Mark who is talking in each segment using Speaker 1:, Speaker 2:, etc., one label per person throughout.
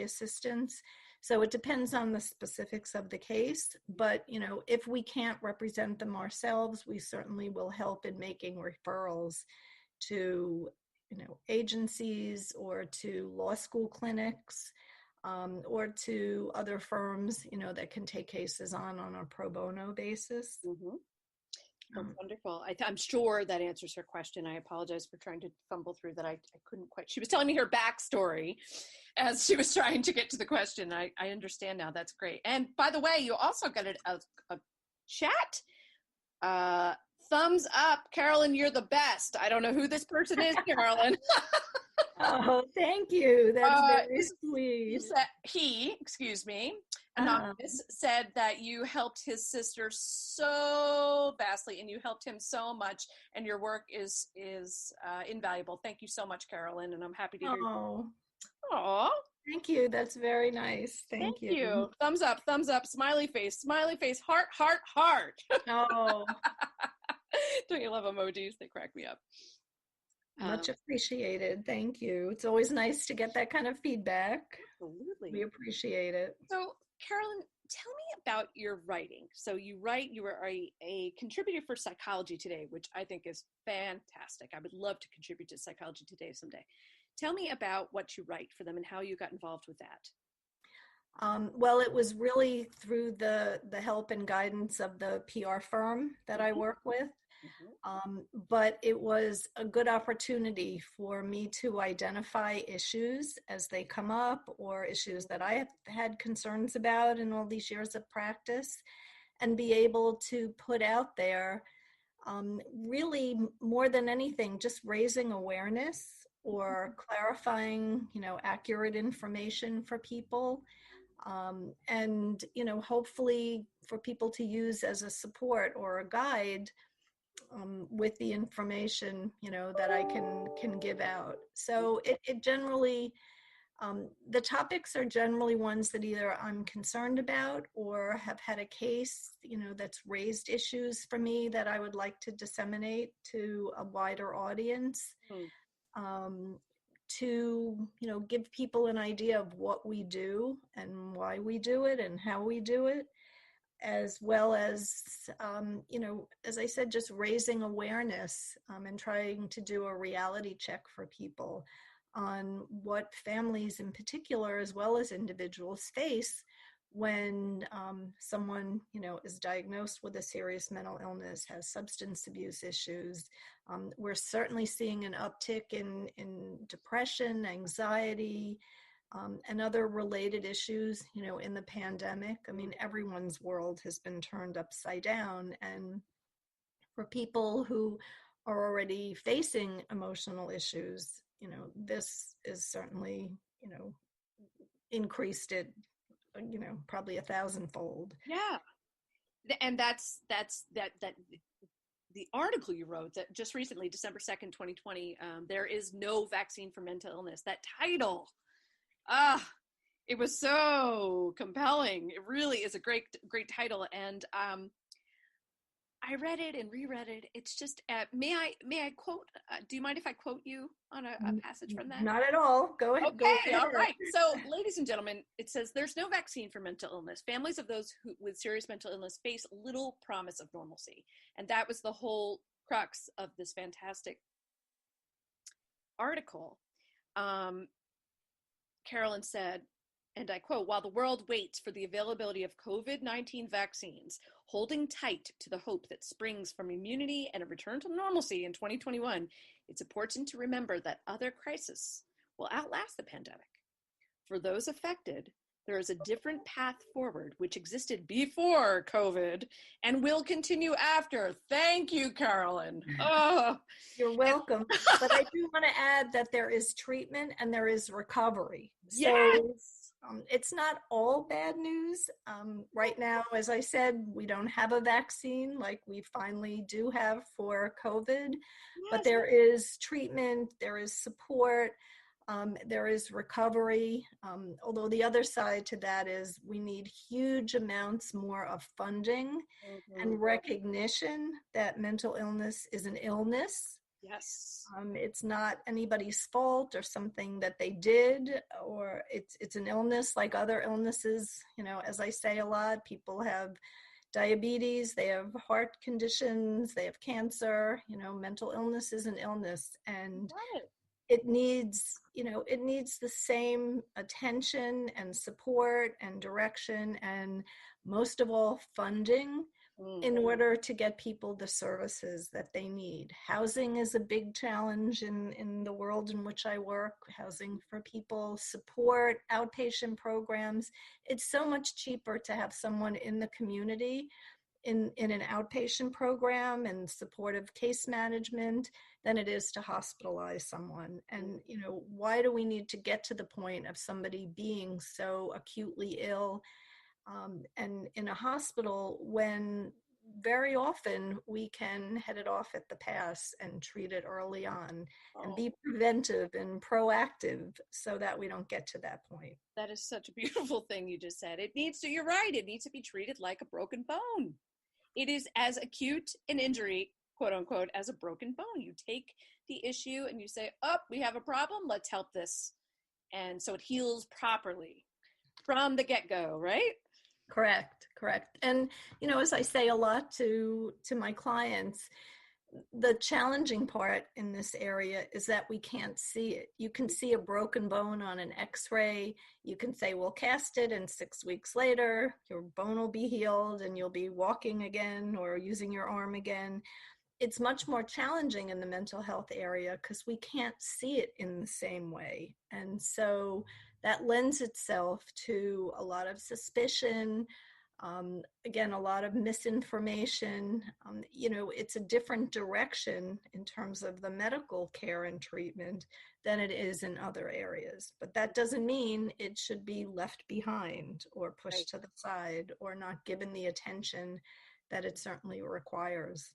Speaker 1: assistance. So it depends on the specifics of the case. But, if we can't represent them ourselves, we certainly will help in making referrals to, agencies or to law school clinics, or to other firms, that can take cases on a pro bono basis.
Speaker 2: Mm-hmm. That's wonderful. I'm sure that answers her question. I apologize for trying to fumble through that. I couldn't quite. She was telling me her backstory as she was trying to get to the question. I understand now. That's great. And by the way, you also got a chat. Thumbs up, Carolyn, you're the best. I don't know who this person is, Carolyn.
Speaker 1: Oh, thank you. That's very sweet.
Speaker 2: Excuse me, Anonymous, said that you helped his sister so vastly and you helped him so much, and your work is invaluable. Thank you so much, Carolyn, and I'm happy to hear you. Aw.
Speaker 1: Thank you. That's very nice. Thank you.
Speaker 2: Thumbs up, smiley face, heart, heart, heart.
Speaker 1: Oh.
Speaker 2: Don't you love emojis? They crack me up.
Speaker 1: Much appreciated. Thank you. It's always nice to get that kind of feedback.
Speaker 2: Absolutely.
Speaker 1: We appreciate it.
Speaker 2: So, Carolyn, tell me about your writing. So you are a contributor for Psychology Today, which I think is fantastic. I would love to contribute to Psychology Today someday. Tell me about what you write for them and how you got involved with that.
Speaker 1: Well, it was really through the help and guidance of the PR firm that I work with. But it was a good opportunity for me to identify issues as they come up, or issues that I have had concerns about in all these years of practice, and be able to put out there, really more than anything, just raising awareness or clarifying, accurate information for people. And, hopefully for people to use as a support or a guide with the information, that I can give out. So it generally, the topics are generally ones that either I'm concerned about or have had a case, that's raised issues for me that I would like to disseminate to a wider audience. To, give people an idea of what we do and why we do it and how we do it, as well as, as I said, just raising awareness and trying to do a reality check for people on what families in particular, as well as individuals, face when someone, is diagnosed with a serious mental illness, has substance abuse issues. We're certainly seeing an uptick in depression, anxiety, and other related issues, in the pandemic. I mean, everyone's world has been turned upside down. And for people who are already facing emotional issues, this is certainly, increased it, probably 1,000-fold.
Speaker 2: Yeah. And that's the article you wrote that just recently, December 2nd, 2020, there is no vaccine for mental illness. That title, it was so compelling. It really is a great title. And I read it and reread it. It's just, may I quote, do you mind if I quote you on a passage from that?
Speaker 1: Not at all. Go ahead.
Speaker 2: Okay, all right. So, ladies and gentlemen, it says, there's no vaccine for mental illness. Families of those with serious mental illness face little promise of normalcy. And that was the whole crux of this fantastic article. Carolyn said, and I quote, "While the world waits for the availability of COVID-19 vaccines, holding tight to the hope that springs from immunity and a return to normalcy in 2021, it's important to remember that other crises will outlast the pandemic. For those affected, there is a different path forward which existed before COVID and will continue after." Thank you, Carolyn. Oh,
Speaker 1: you're welcome. But I do want to add that there is treatment and there is recovery.
Speaker 2: Yes.
Speaker 1: So it's not all bad news. Right now, as I said, we don't have a vaccine like we finally do have for COVID, but there is treatment, there is support, there is recovery. Although the other side to that is we need huge amounts more of funding and recognition that mental illness is an illness
Speaker 2: Yes.
Speaker 1: It's not anybody's fault or something that they did, or it's an illness like other illnesses. You know, as I say a lot, people have diabetes, they have heart conditions, they have cancer. You know, mental illness is an illness, and
Speaker 2: Got it.
Speaker 1: it needs, you know, it needs the same attention and support and direction, and most of all, funding in order to get people the services that they need. Housing is a big challenge in the world in which I work, housing for people, support, outpatient programs. It's so much cheaper to have someone in the community in an outpatient program and supportive case management than it is to hospitalize someone. And, you know, why do we need to get to the point of somebody being so acutely ill and in a hospital when very often we can head it off at the pass and treat it early on and be preventive and proactive so that we don't get to that point.
Speaker 2: That is such a beautiful thing you just said. It needs to, you're right, it needs to be treated like a broken bone. It is as acute an injury, quote unquote, as a broken bone. You take the issue and you say, oh, we have a problem, let's help this. And so it heals properly from the get-go, right?
Speaker 1: Correct. And, you know, as I say a lot to my clients, the challenging part in this area is that we can't see it. You can see a broken bone on an x-ray. You can say, we'll cast it, and 6 weeks later, your bone will be healed and you'll be walking again or using your arm again. It's much more challenging in the mental health area because we can't see it in the same way. And so that lends itself to a lot of suspicion, again, a lot of misinformation. You know, it's a different direction in terms of the medical care and treatment than it is in other areas. But that doesn't mean it should be left behind or pushed to the side or not given the attention that it certainly requires.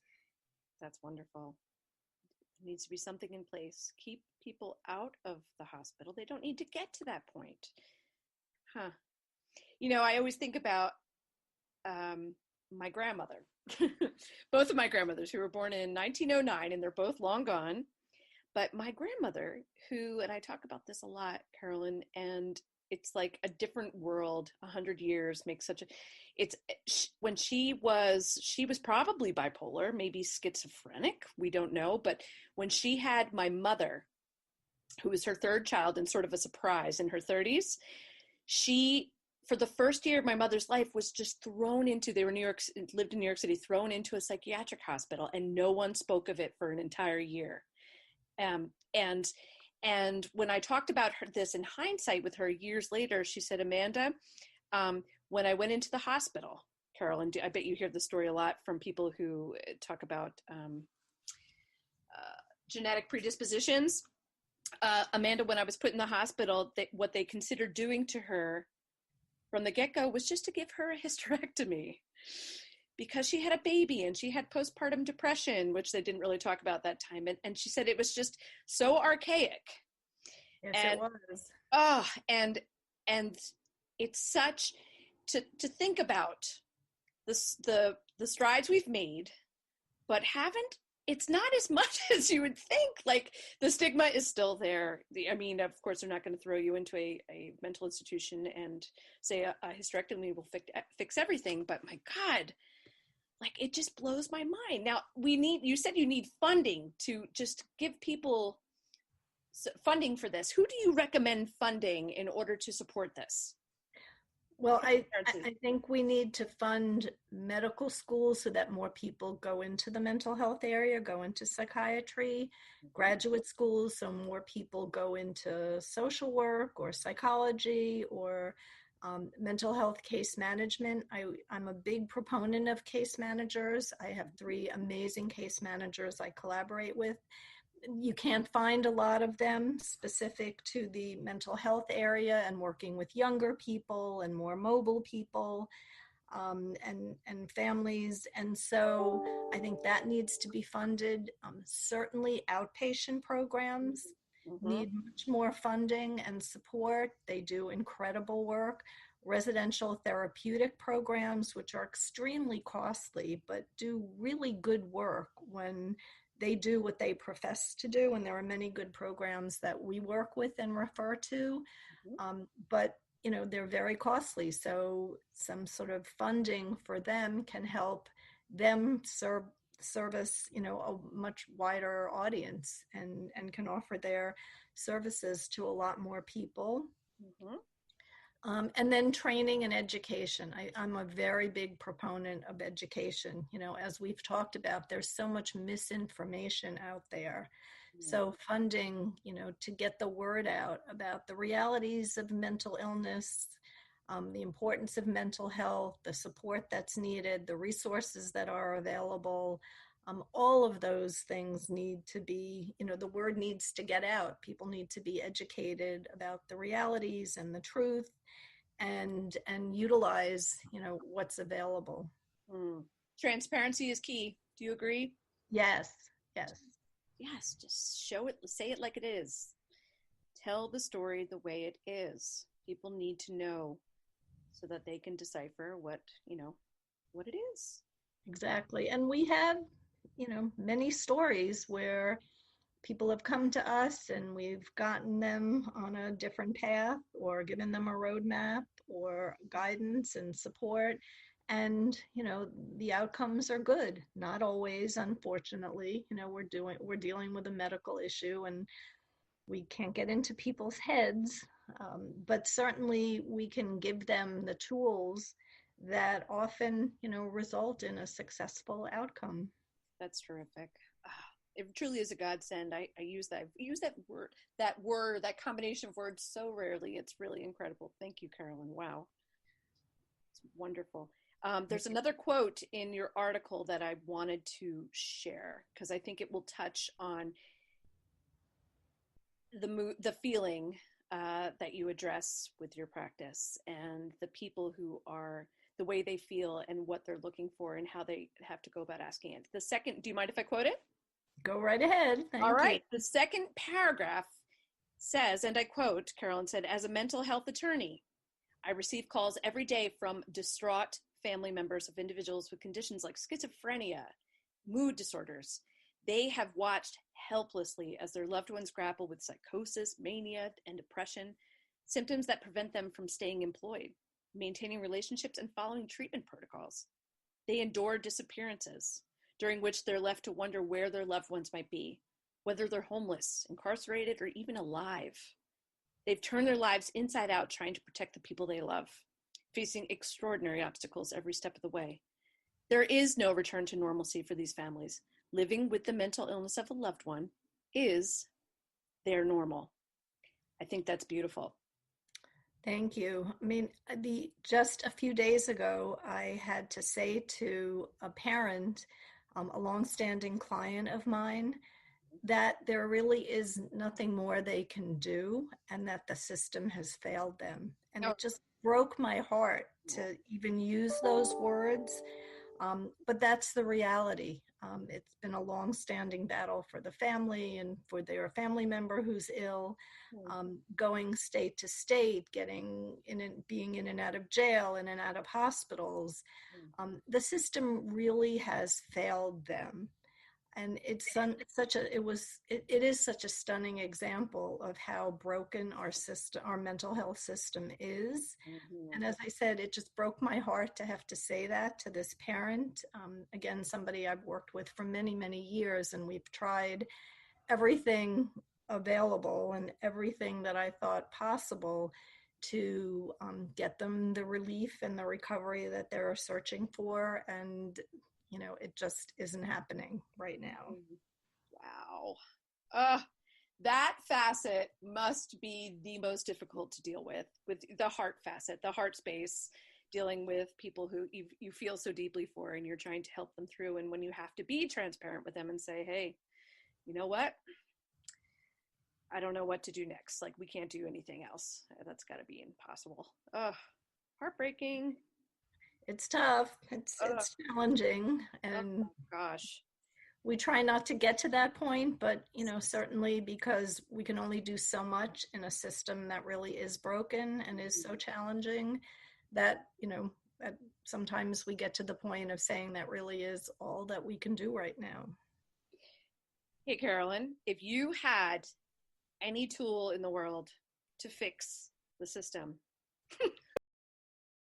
Speaker 2: That's wonderful. There needs to be something in place. Keep people out of the hospital. They don't need to get to that point. Huh. You know, I always think about my grandmother. Both of my grandmothers, who were born in 1909, and they're both long gone. But my grandmother, who, and I talk about this a lot, Carolyn, and it's like a different world. 100 years makes such a, it's, when she was probably bipolar, maybe schizophrenic, we don't know. But when she had my mother, who was her third child and sort of a surprise in her 30s, she, for the first year of my mother's life, was just thrown into, they were lived in New York City, thrown into a psychiatric hospital, and no one spoke of it for an entire year. And when I talked about this in hindsight with her years later, she said, Amanda, when I went into the hospital, Carolyn, I bet you hear the story a lot from people who talk about genetic predispositions. Amanda, when I was put in the hospital, what they considered doing to her from the get-go was just to give her a hysterectomy, because she had a baby and she had postpartum depression, which they didn't really talk about that time. And she said it was just so archaic.
Speaker 1: Yes,
Speaker 2: and,
Speaker 1: it was.
Speaker 2: Oh, and it's such to think about the strides we've made, but it's not as much as you would think. Like, the stigma is still there. I mean, of course, they're not going to throw you into a mental institution and say a hysterectomy will fix everything. But my God, like, it just blows my mind. Now, you said you need funding to just give people funding for this. Who do you recommend funding in order to support this?
Speaker 1: Well, I think we need to fund medical schools so that more people go into the mental health area, go into psychiatry, graduate schools, so more people go into social work or psychology or mental health case management. I'm a big proponent of case managers. I have 3 amazing case managers I collaborate with. You can't find a lot of them specific to the mental health area and working with younger people and more mobile people and families. And so I think that needs to be funded. Certainly outpatient programs need much more funding and support. They do incredible work. Residential therapeutic programs, which are extremely costly, but do really good work when they do what they profess to do, and there are many good programs that we work with and refer to, but they're very costly. So some sort of funding for them can help them service a much wider audience, and can offer their services to a lot more people. And then training and education. I'm a very big proponent of education. As we've talked about, there's so much misinformation out there. So funding, to get the word out about the realities of mental illness, the importance of mental health, the support that's needed, the resources that are available, all of those things need to be, the word needs to get out. People need to be educated about the realities and the truth, and utilize, what's available.
Speaker 2: Transparency is key. Do you agree?
Speaker 1: Yes.
Speaker 2: Just show it, say it like it is. Tell the story the way it is. People need to know so that they can decipher what it is.
Speaker 1: Exactly. And we have, many stories where people have come to us and we've gotten them on a different path, or given them a roadmap or guidance and support. And, the outcomes are good. Not always, unfortunately. We're dealing with a medical issue, and we can't get into people's heads. But certainly we can give them the tools that often, result in a successful outcome.
Speaker 2: That's terrific. It truly is a godsend. I use that combination of words so rarely. It's really incredible. Thank you, Carolyn. Wow. It's wonderful. There's another quote in your article that I wanted to share because I think it will touch on the feeling that you address with your practice, and the people who are, the way they feel and what they're looking for and how they have to go about asking it. The second, do you mind if I quote it?
Speaker 1: Go right ahead. Thank
Speaker 2: All right.
Speaker 1: you.
Speaker 2: The second paragraph says, and I quote, Carolyn said, "As a mental health attorney, I receive calls every day from distraught family members of individuals with conditions like schizophrenia, mood disorders. They have watched helplessly as their loved ones grapple with psychosis, mania, and depression, symptoms that prevent them from staying employed, maintaining relationships, and following treatment protocols. They endure disappearances, during which they're left to wonder where their loved ones might be, whether they're homeless, incarcerated, or even alive. They've turned their lives inside out trying to protect the people they love, facing extraordinary obstacles every step of the way. There is no return to normalcy for these families. Living with the mental illness of a loved one is their normal." I think that's beautiful.
Speaker 1: Thank you. I mean, just a few days ago, I had to say to a parent, a longstanding client of mine, that there really is nothing more they can do, and that the system has failed them. And it just broke my heart to even use those words. But that's the reality. It's been a long-standing battle for the family and for their family member who's ill, going state to state, being in and out of jail, in and out of hospitals. The system really has failed them. And it is such a stunning example of how broken our mental health system is. And as I said, it just broke my heart to have to say that to this parent. Again, somebody I've worked with for many, many years, and we've tried everything available and everything that I thought possible to get them the relief and the recovery that they're searching for. And it just isn't happening right now.
Speaker 2: Wow. That facet must be the most difficult to deal with the heart facet, the heart space, dealing with people who you feel so deeply for, and you're trying to help them through. And when you have to be transparent with them and say, hey, you know what? I don't know what to do next. Like, we can't do anything else. That's got to be impossible. Heartbreaking.
Speaker 1: It's tough. It's challenging, and
Speaker 2: gosh,
Speaker 1: we try not to get to that point, but certainly, because we can only do so much in a system that really is broken and is so challenging, that that sometimes we get to the point of saying that really is all that we can do right now.
Speaker 2: Hey, Carolyn, if you had any tool in the world to fix the system,